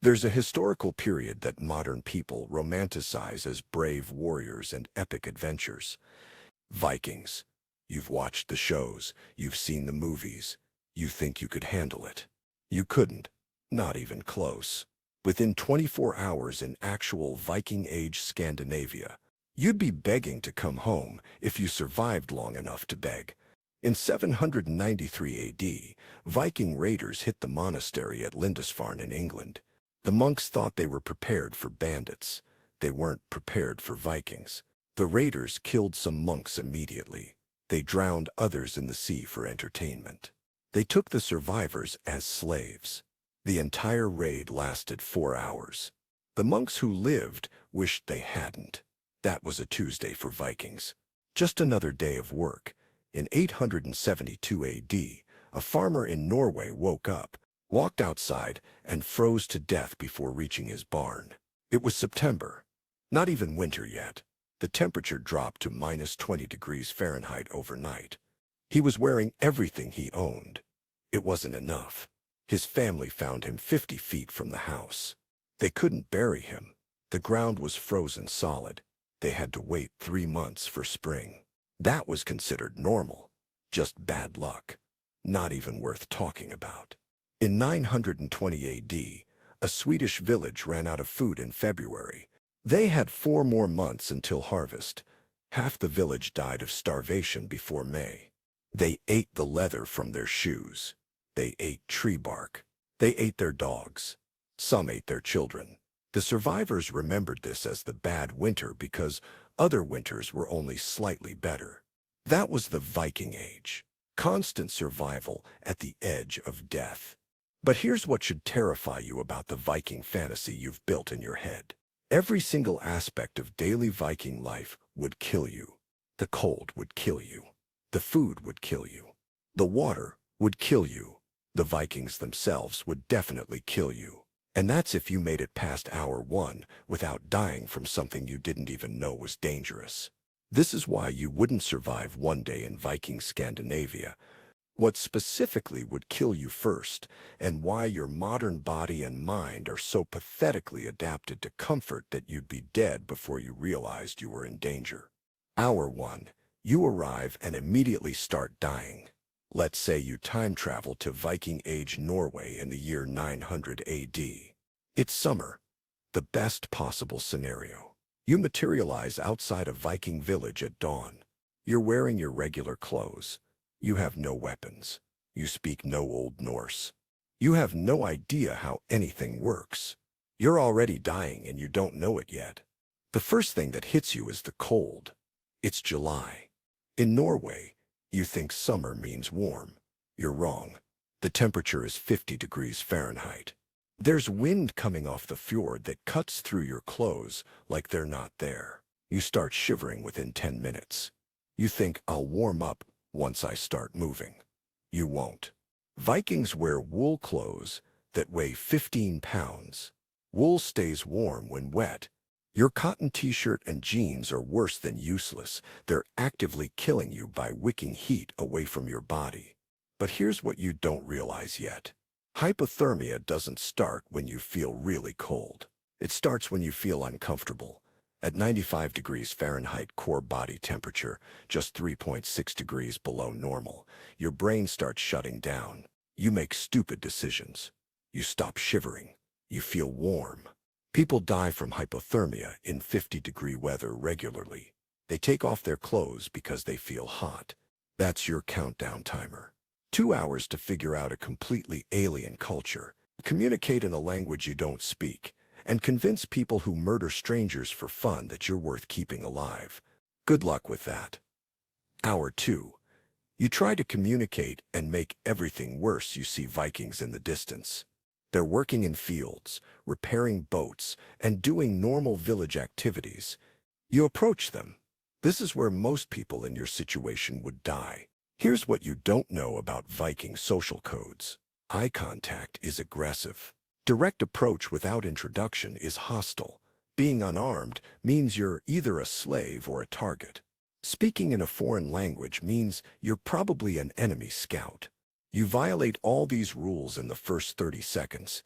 There's a historical period that modern people romanticize as brave warriors and epic adventures. Vikings. You've watched the shows, you've seen the movies. You think you could handle it. You couldn't. Not even close. Within 24 hours in actual Viking Age Scandinavia, you'd be begging to come home if you survived long enough to beg. In 793 AD, Viking raiders hit the monastery at Lindisfarne in England. The monks thought they were prepared for bandits. They weren't prepared for Vikings. The raiders killed some monks immediately. They drowned others in the sea for entertainment. They took the survivors as slaves. The entire raid lasted 4 hours. The monks who lived wished they hadn't. That was a Tuesday for Vikings. Just another day of work. In 872 AD, a farmer in Norway woke up, walked outside, and froze to death before reaching his barn. It was September. Not even winter yet. The temperature dropped to -20 degrees Fahrenheit overnight. He was wearing everything he owned. It wasn't enough. His family found him 50 feet from the house. They couldn't bury him. The ground was frozen solid. They had to wait 3 months for spring. That was considered normal. Just bad luck. Not even worth talking about. In 920 AD, a Swedish village ran out of food in February. They had 4 more months until harvest. Half the village died of starvation before May. They ate the leather from their shoes. They ate tree bark. They ate their dogs. Some ate their children. The survivors remembered this as the bad winter because other winters were only slightly better. That was the Viking Age. Constant survival at the edge of death. But here's what should terrify you about the Viking fantasy you've built in your head. Every single aspect of daily Viking life would kill you. The cold would kill you. The food would kill you. The water would kill you. The Vikings themselves would definitely kill you. And that's if you made it past hour 1 without dying from something you didn't even know was dangerous. This is why you wouldn't survive one day in Viking Scandinavia. What specifically would kill you first, and why your modern body and mind are so pathetically adapted to comfort that you'd be dead before you realized you were in danger. Hour 1. You arrive and immediately start dying. Let's say you time travel to Viking Age Norway in the year 900 AD. It's summer. The best possible scenario. You materialize outside a Viking village at dawn. You're wearing your regular clothes. You have no weapons. You speak no Old Norse. You have no idea how anything works. You're already dying and you don't know it yet. The first thing that hits you is the cold. It's July. In Norway, you think summer means warm. You're wrong. The temperature is 50 degrees Fahrenheit. There's wind coming off the fjord that cuts through your clothes like they're not there. You start shivering within 10 minutes. You think, I'll warm up once I start moving. You won't. Vikings wear wool clothes that weigh 15 pounds. Wool stays warm when wet. Your cotton t-shirt and jeans are worse than useless. They're actively killing you by wicking heat away from your body. But here's what you don't realize yet. Hypothermia doesn't start when you feel really cold. It starts when you feel uncomfortable. At 95 degrees Fahrenheit core body temperature, just 3.6 degrees below normal, your brain starts shutting down. You make stupid decisions. You stop shivering. You feel warm. People die from hypothermia in 50-degree weather regularly. They take off their clothes because they feel hot. That's your countdown timer. 2 hours to figure out a completely alien culture, communicate in a language you don't speak, and convince people who murder strangers for fun that you're worth keeping alive. Good luck with that. Hour 2. You try to communicate and make everything worse. You see Vikings in the distance. They're working in fields, repairing boats, and doing normal village activities. You approach them. This is where most people in your situation would die. Here's what you don't know about Viking social codes. Eye contact is aggressive. Direct approach without introduction is hostile. Being unarmed means you're either a slave or a target. Speaking in a foreign language means you're probably an enemy scout. You violate all these rules in the first 30 seconds.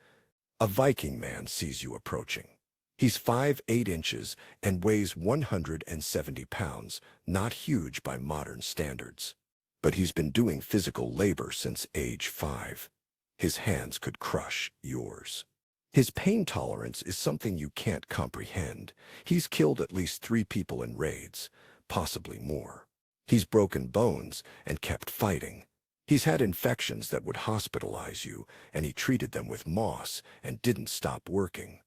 A Viking man sees you approaching. He's 5'8" and weighs 170 pounds, not huge by modern standards. But he's been doing physical labor since age 5. His hands could crush yours. His pain tolerance is something you can't comprehend. He's killed at least 3 people in raids, possibly more. He's broken bones and kept fighting. He's had infections that would hospitalize you, and he treated them with moss and didn't stop working.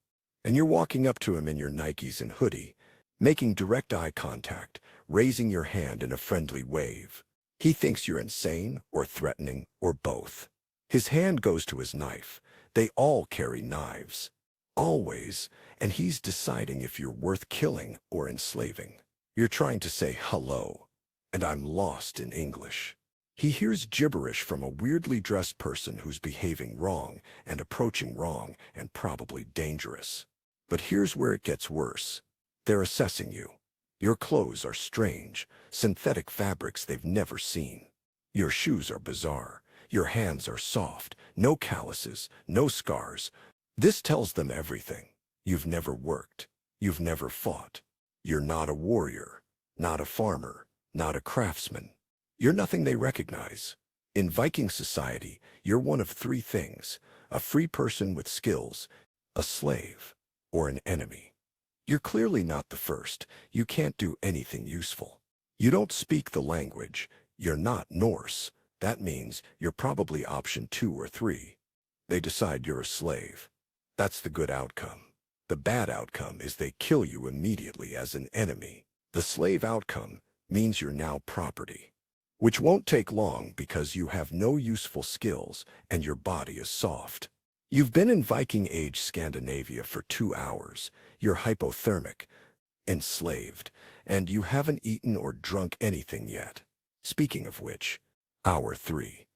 And you're walking up to him in your Nikes and hoodie, making direct eye contact, raising your hand in a friendly wave. He thinks you're insane or threatening or both. His hand goes to his knife. They all carry knives. Always, and he's deciding if you're worth killing or enslaving. You're trying to say hello, and I'm lost in English. He hears gibberish from a weirdly dressed person who's behaving wrong and approaching wrong and probably dangerous. But here's where it gets worse. They're assessing you. Your clothes are strange, synthetic fabrics they've never seen. Your shoes are bizarre. Your hands are soft, no calluses, no scars. This tells them everything. You've never worked. You've never fought. You're not a warrior, not a farmer, not a craftsman. You're nothing they recognize. In Viking society, you're one of 3 things: a free person with skills, a slave, or an enemy. You're clearly not the first. You can't do anything useful. You don't speak the language. You're not Norse. That means you're probably option 2 or 3. They decide you're a slave. That's the good outcome. The bad outcome is they kill you immediately as an enemy. The slave outcome means you're now property, which won't take long because you have no useful skills and your body is soft. You've been in Viking Age Scandinavia for 2 hours. You're hypothermic, enslaved, and you haven't eaten or drunk anything yet. Speaking of which, Hour 3.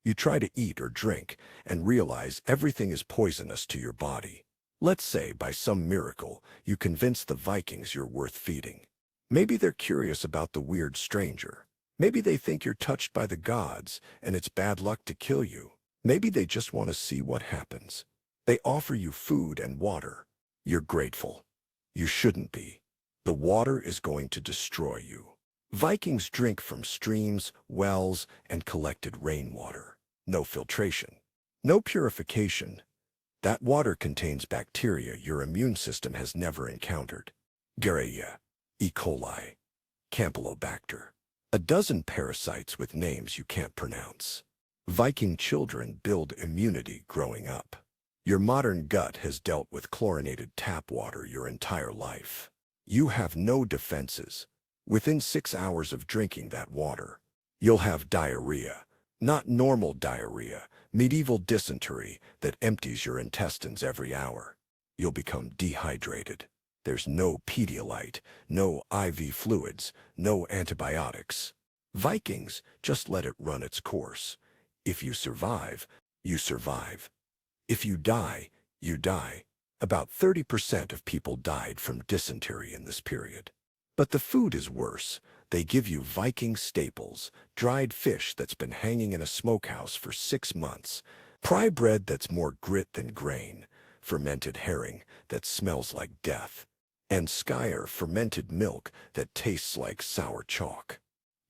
You try to eat or drink and realize everything is poisonous to your body. Let's say, by some miracle, you convince the Vikings you're worth feeding. Maybe they're curious about the weird stranger. Maybe they think you're touched by the gods and it's bad luck to kill you. Maybe they just want to see what happens. They offer you food and water. You're grateful. You shouldn't be. The water is going to destroy you. Vikings drink from streams, wells, and collected rainwater. No filtration. No purification. That water contains bacteria your immune system has never encountered. Garrhea, E. coli, Campylobacter. A dozen parasites with names you can't pronounce. Viking children build immunity growing up. Your modern gut has dealt with chlorinated tap water your entire life. You have no defenses. Within 6 hours of drinking that water, you'll have diarrhea. Not normal diarrhea, medieval dysentery that empties your intestines every hour. You'll become dehydrated. There's no Pedialyte, no IV fluids, no antibiotics. Vikings just let it run its course. If you survive, you survive. If you die, you die. About 30% of people died from dysentery in this period. But the food is worse. They give you Viking staples, dried fish that's been hanging in a smokehouse for 6 months, prie bread that's more grit than grain, fermented herring that smells like death, and skyr fermented milk that tastes like sour chalk.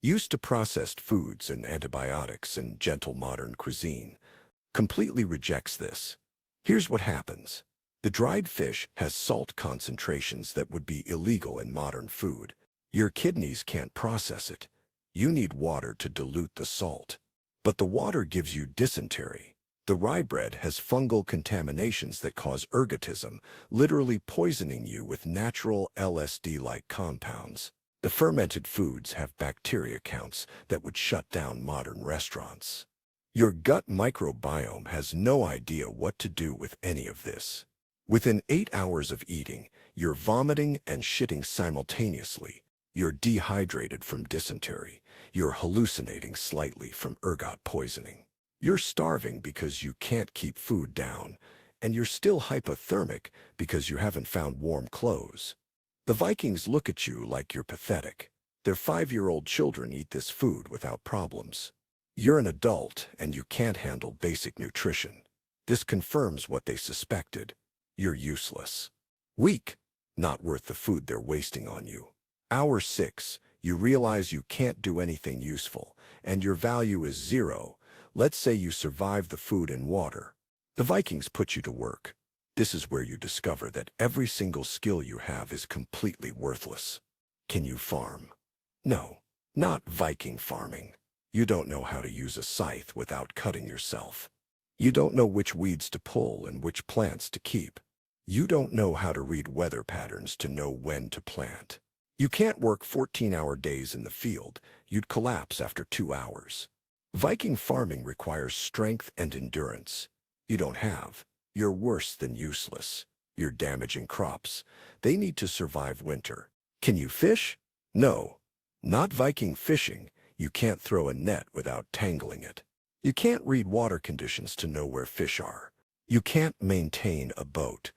Used to processed foods and antibiotics and gentle modern cuisine, completely rejects this. Here's what happens. The dried fish has salt concentrations that would be illegal in modern food. Your kidneys can't process it. You need water to dilute the salt. But the water gives you dysentery. The rye bread has fungal contaminations that cause ergotism, literally poisoning you with natural LSD-like compounds. The fermented foods have bacteria counts that would shut down modern restaurants. Your gut microbiome has no idea what to do with any of this. Within 8 hours of eating, you're vomiting and shitting simultaneously. You're dehydrated from dysentery. You're hallucinating slightly from ergot poisoning. You're starving because you can't keep food down, and you're still hypothermic because you haven't found warm clothes. The Vikings look at you like you're pathetic. Their 5-year-old children eat this food without problems. You're an adult and you can't handle basic nutrition. This confirms what they suspected. You're useless. Weak. Not worth the food they're wasting on you. Hour 6. You realize you can't do anything useful, and your value is 0. Let's say you survive the food and water. The Vikings put you to work. This is where you discover that every single skill you have is completely worthless. Can you farm? No, not Viking farming. You don't know how to use a scythe without cutting yourself. You don't know which weeds to pull and which plants to keep. You don't know how to read weather patterns to know when to plant. You can't work 14-hour days in the field. You'd collapse after 2 hours. Viking farming requires strength and endurance. You don't have. You're worse than useless. You're damaging crops. They need to survive winter. Can you fish? No. Not Viking fishing. You can't throw a net without tangling it. You can't read water conditions to know where fish are. You can't maintain a boat.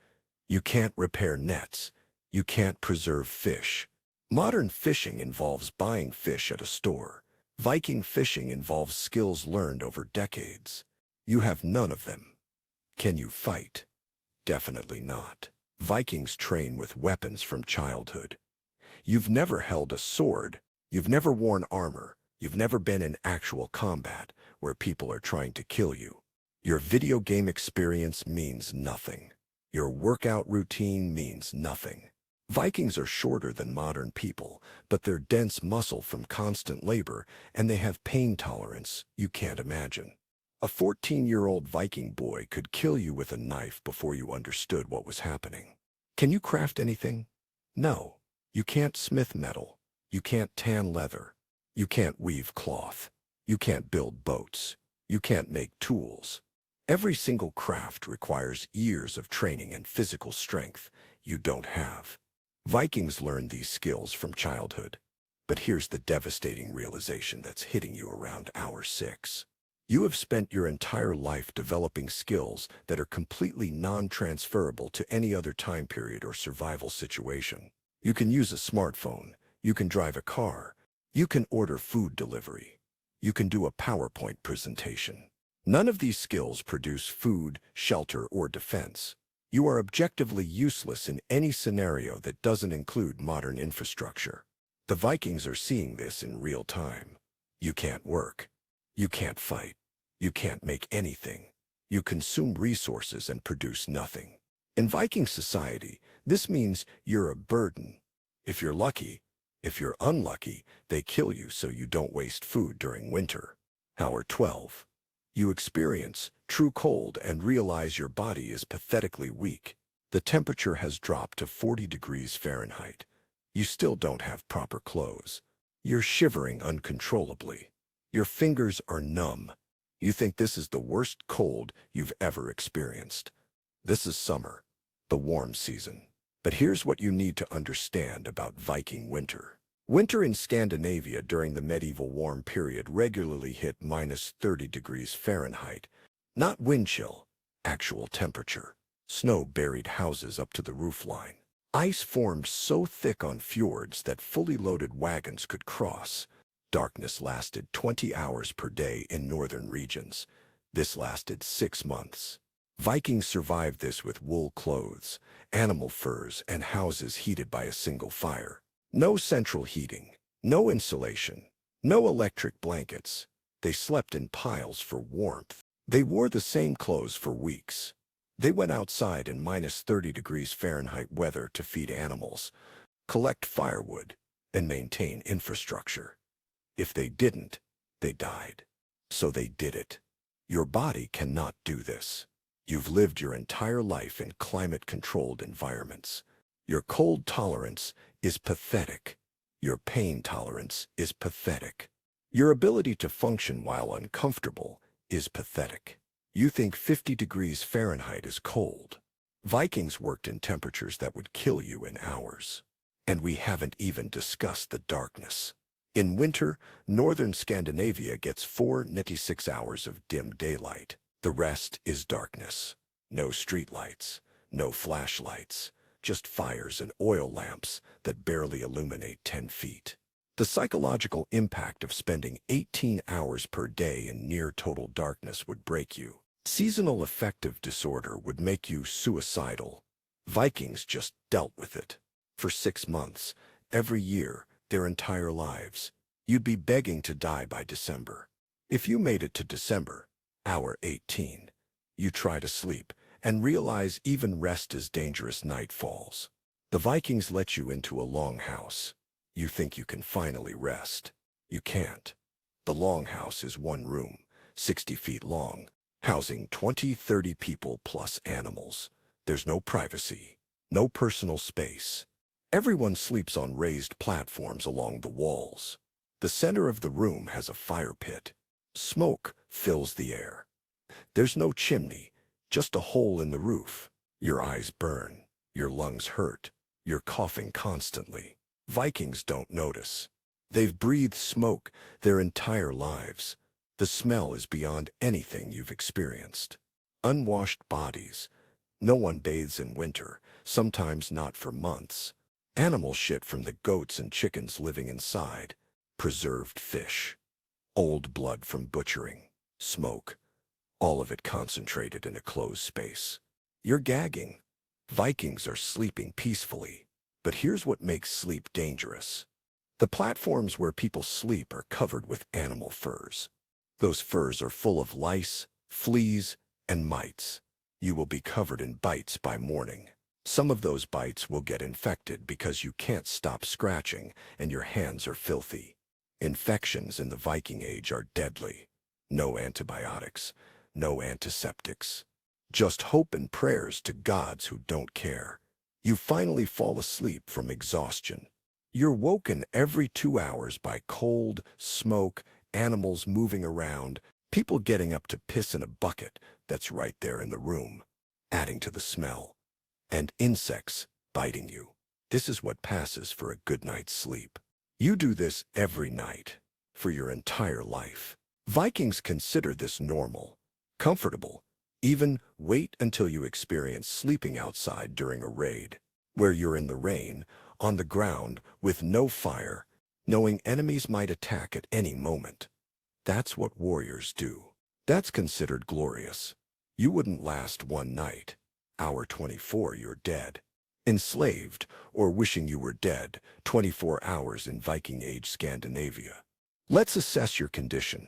You can't repair nets. You can't preserve fish. Modern fishing involves buying fish at a store. Viking fishing involves skills learned over decades. You have none of them. Can you fight? Definitely not. Vikings train with weapons from childhood. You've never held a sword. You've never worn armor. You've never been in actual combat where people are trying to kill you. Your video game experience means nothing. Your workout routine means nothing. Vikings are shorter than modern people, but they're dense muscle from constant labor, and they have pain tolerance you can't imagine. A 14-year-old Viking boy could kill you with a knife before you understood what was happening. Can you craft anything? No. You can't smith metal. You can't tan leather. You can't weave cloth. You can't build boats. You can't make tools. Every single craft requires years of training and physical strength you don't have. Vikings learned these skills from childhood. But here's the devastating realization that's hitting you around hour 6. You have spent your entire life developing skills that are completely non-transferable to any other time period or survival situation. You can use a smartphone. You can drive a car. You can order food delivery. You can do a PowerPoint presentation. None of these skills produce food, shelter, or defense. You are objectively useless in any scenario that doesn't include modern infrastructure. The Vikings are seeing this in real time. You can't work. You can't fight. You can't make anything. You consume resources and produce nothing. In Viking society, this means you're a burden. If you're lucky, if you're unlucky, they kill you so you don't waste food during winter. Hour 12. You experience true cold and realize your body is pathetically weak. The temperature has dropped to 40 degrees Fahrenheit. You still don't have proper clothes. You're shivering uncontrollably. Your fingers are numb. You think this is the worst cold you've ever experienced. This is summer, the warm season. But here's what you need to understand about Viking winter. Winter in Scandinavia during the medieval warm period regularly hit -30 degrees Fahrenheit. Not wind chill, actual temperature. Snow buried houses up to the roofline. Ice formed so thick on fjords that fully loaded wagons could cross. Darkness lasted 20 hours per day in northern regions. This lasted 6 months. Vikings survived this with wool clothes, animal furs, and houses heated by a single fire. No central heating, no insulation, no electric blankets. They slept in piles for warmth. They wore the same clothes for weeks. They went outside in -30 degrees Fahrenheit weather to feed animals, collect firewood, and maintain infrastructure. If they didn't, they died. So they did it. Your body cannot do this. You've lived your entire life in climate-controlled environments. Your cold tolerance is pathetic. Your pain tolerance is pathetic. Your ability to function while uncomfortable is pathetic. You think 50 degrees Fahrenheit is cold. Vikings worked in temperatures that would kill you in hours. And we haven't even discussed the darkness. In winter, northern Scandinavia gets 496 hours of dim daylight. The rest is darkness. No streetlights, no flashlights, just fires and oil lamps that barely illuminate 10 feet. The psychological impact of spending 18 hours per day in near total darkness would break you. Seasonal affective disorder would make you suicidal. Vikings just dealt with it. For 6 months, every year, their entire lives. You'd be begging to die by December. If you made it to December, hour 18, you try to sleep and realize even rest is dangerous. Night falls. The Vikings let you into a longhouse. You think you can finally rest. You can't. The longhouse is one room, 60 feet long, housing 20-30 people plus animals. There's no privacy, no personal space. Everyone sleeps on raised platforms along the walls. The center of the room has a fire pit. Smoke fills the air. There's no chimney, just a hole in the roof. Your eyes burn. Your lungs hurt. You're coughing constantly. Vikings don't notice. They've breathed smoke their entire lives. The smell is beyond anything you've experienced. Unwashed bodies. No one bathes in winter, sometimes not for months. Animal shit from the goats and chickens living inside. Preserved fish. Old blood from butchering. Smoke. All of it concentrated in a closed space. You're gagging. Vikings are sleeping peacefully. But here's what makes sleep dangerous. The platforms where people sleep are covered with animal furs. Those furs are full of lice, fleas, and mites. You will be covered in bites by morning. Some of those bites will get infected because you can't stop scratching and your hands are filthy. Infections in the Viking Age are deadly. No antibiotics, no antiseptics. Just hope and prayers to gods who don't care. You finally fall asleep from exhaustion. You're woken every 2 hours by cold, smoke, animals moving around, people getting up to piss in a bucket that's right there in the room, adding to the smell, and insects biting you. This is what passes for a good night's sleep. You do this every night, for your entire life. Vikings consider this normal, comfortable. Even wait until you experience sleeping outside during a raid, where you're in the rain, on the ground, with no fire, knowing enemies might attack at any moment. That's what warriors do. That's considered glorious. You wouldn't last one night. Hour 24, you're dead. Enslaved, or wishing you were dead, 24 hours in Viking Age Scandinavia. Let's assess your condition.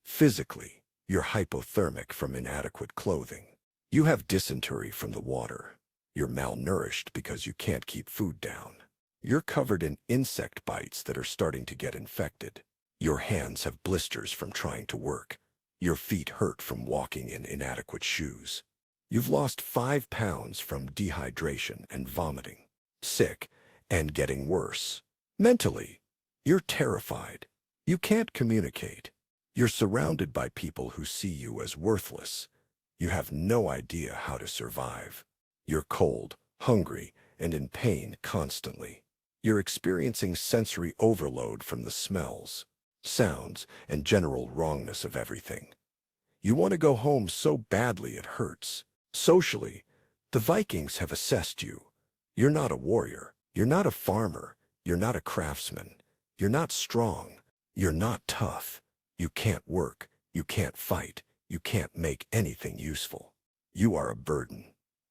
Physically, you're hypothermic from inadequate clothing. You have dysentery from the water. You're malnourished because you can't keep food down. You're covered in insect bites that are starting to get infected. Your hands have blisters from trying to work. Your feet hurt from walking in inadequate shoes. You've lost 5 pounds from dehydration and vomiting. Sick and getting worse. Mentally, you're terrified. You can't communicate. You're surrounded by people who see you as worthless. You have no idea how to survive. You're cold, hungry, and in pain constantly. You're experiencing sensory overload from the smells, sounds, and general wrongness of everything. You want to go home so badly it hurts. Socially, the Vikings have assessed you. You're not a warrior. You're not a farmer. You're not a craftsman. You're not strong. You're not tough. You can't work. You can't fight. You can't make anything useful. You are a burden.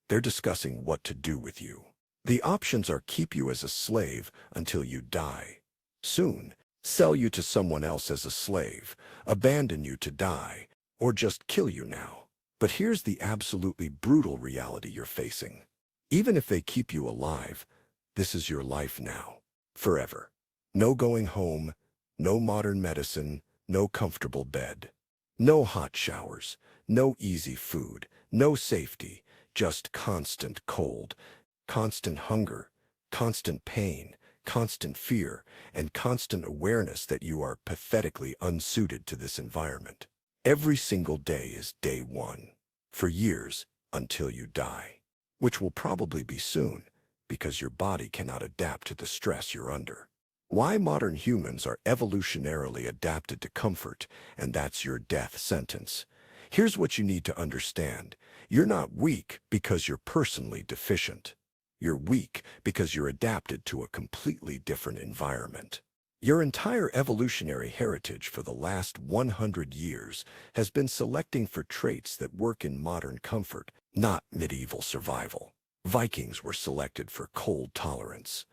They're discussing what to do with you. The options are keep you as a slave until you die. Soon, sell you to someone else as a slave, abandon you to die, or just kill you now. But here's the absolutely brutal reality you're facing. Even if they keep you alive, this is your life now. Forever. No going home, no modern medicine, no comfortable bed. No hot showers, no easy food, no safety, just constant cold, constant hunger, constant pain, constant fear, and constant awareness that you are pathetically unsuited to this environment. Every single day is day one. For years, until you die. Which will probably be soon, because your body cannot adapt to the stress you're under. Why modern humans are evolutionarily adapted to comfort, and that's your death sentence. Here's what you need to understand. You're not weak because you're personally deficient. You're weak because you're adapted to a completely different environment. Your entire evolutionary heritage for the last 100 years has been selecting for traits that work in modern comfort, not medieval survival. Vikings were selected for cold tolerance.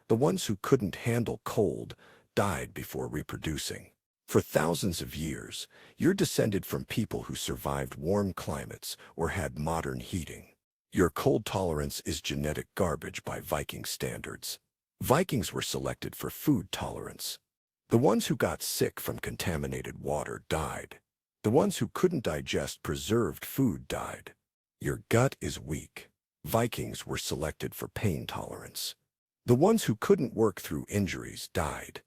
The ones who couldn't handle cold died before reproducing. For thousands of years, you're descended from people who survived warm climates or had modern heating. Your cold tolerance is genetic garbage by Viking standards. Vikings were selected for food tolerance. The ones who got sick from contaminated water died. The ones who couldn't digest preserved food died. Your gut is weak. Vikings were selected for pain tolerance. The ones who couldn't work through injuries died.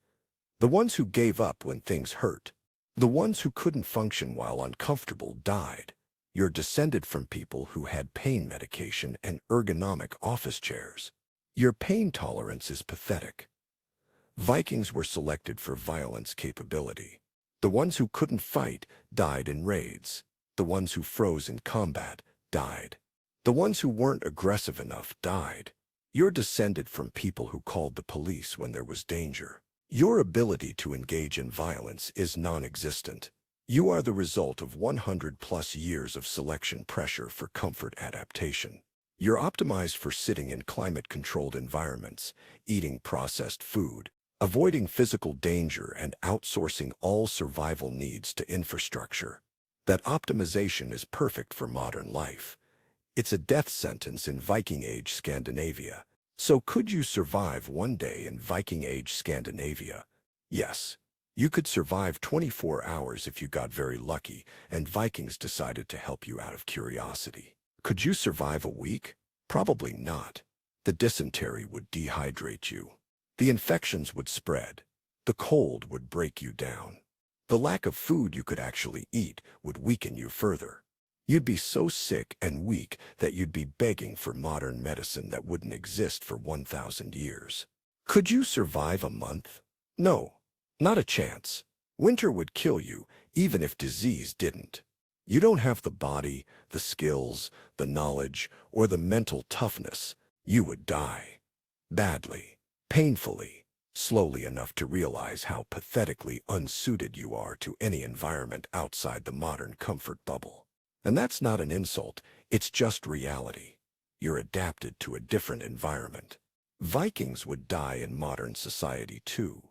The ones who gave up when things hurt. The ones who couldn't function while uncomfortable died. You're descended from people who had pain medication and ergonomic office chairs. Your pain tolerance is pathetic. Vikings were selected for violence capability. The ones who couldn't fight died in raids. The ones who froze in combat died. The ones who weren't aggressive enough died. You're descended from people who called the police when there was danger. Your ability to engage in violence is non-existent. You are the result of 100+ years of selection pressure for comfort adaptation. You're optimized for sitting in climate-controlled environments, eating processed food, avoiding physical danger, and outsourcing all survival needs to infrastructure. That optimization is perfect for modern life. It's a death sentence in Viking Age Scandinavia. So could you survive one day in Viking Age Scandinavia? Yes. You could survive 24 hours if you got very lucky and Vikings decided to help you out of curiosity. Could you survive a week? Probably not. The dysentery would dehydrate you. The infections would spread. The cold would break you down. The lack of food you could actually eat would weaken you further. You'd be so sick and weak that you'd be begging for modern medicine that wouldn't exist for 1,000 years. Could you survive a month? No, not a chance. Winter would kill you, even if disease didn't. You don't have the body, the skills, the knowledge, or the mental toughness. You would die. Badly, painfully, slowly enough to realize how pathetically unsuited you are to any environment outside the modern comfort bubble. And that's not an insult, it's just reality. You're adapted to a different environment. Vikings would die in modern society too.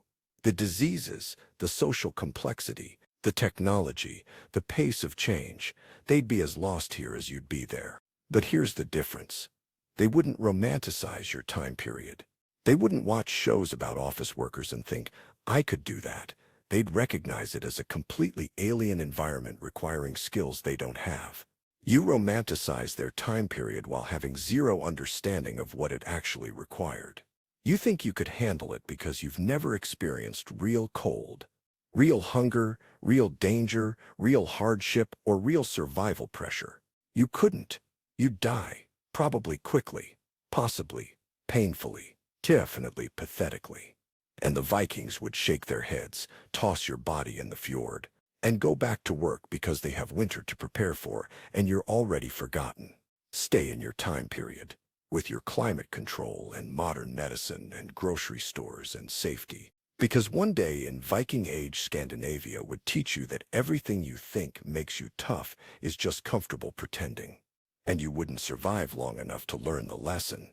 The diseases, the social complexity, the technology, the pace of change, they'd be as lost here as you'd be there. But here's the difference. They wouldn't romanticize your time period. They wouldn't watch shows about office workers and think, I could do that. They'd recognize it as a completely alien environment requiring skills they don't have. You romanticize their time period while having zero understanding of what it actually required. You think you could handle it because you've never experienced real cold, real hunger, real danger, real hardship, or real survival pressure. You couldn't. You'd die, probably quickly, possibly, painfully, definitely pathetically. And the Vikings would shake their heads, toss your body in the fjord, and go back to work because they have winter to prepare for and you're already forgotten. Stay in your time period, with your climate control and modern medicine and grocery stores and safety. Because one day in Viking Age Scandinavia would teach you that everything you think makes you tough is just comfortable pretending. And you wouldn't survive long enough to learn the lesson.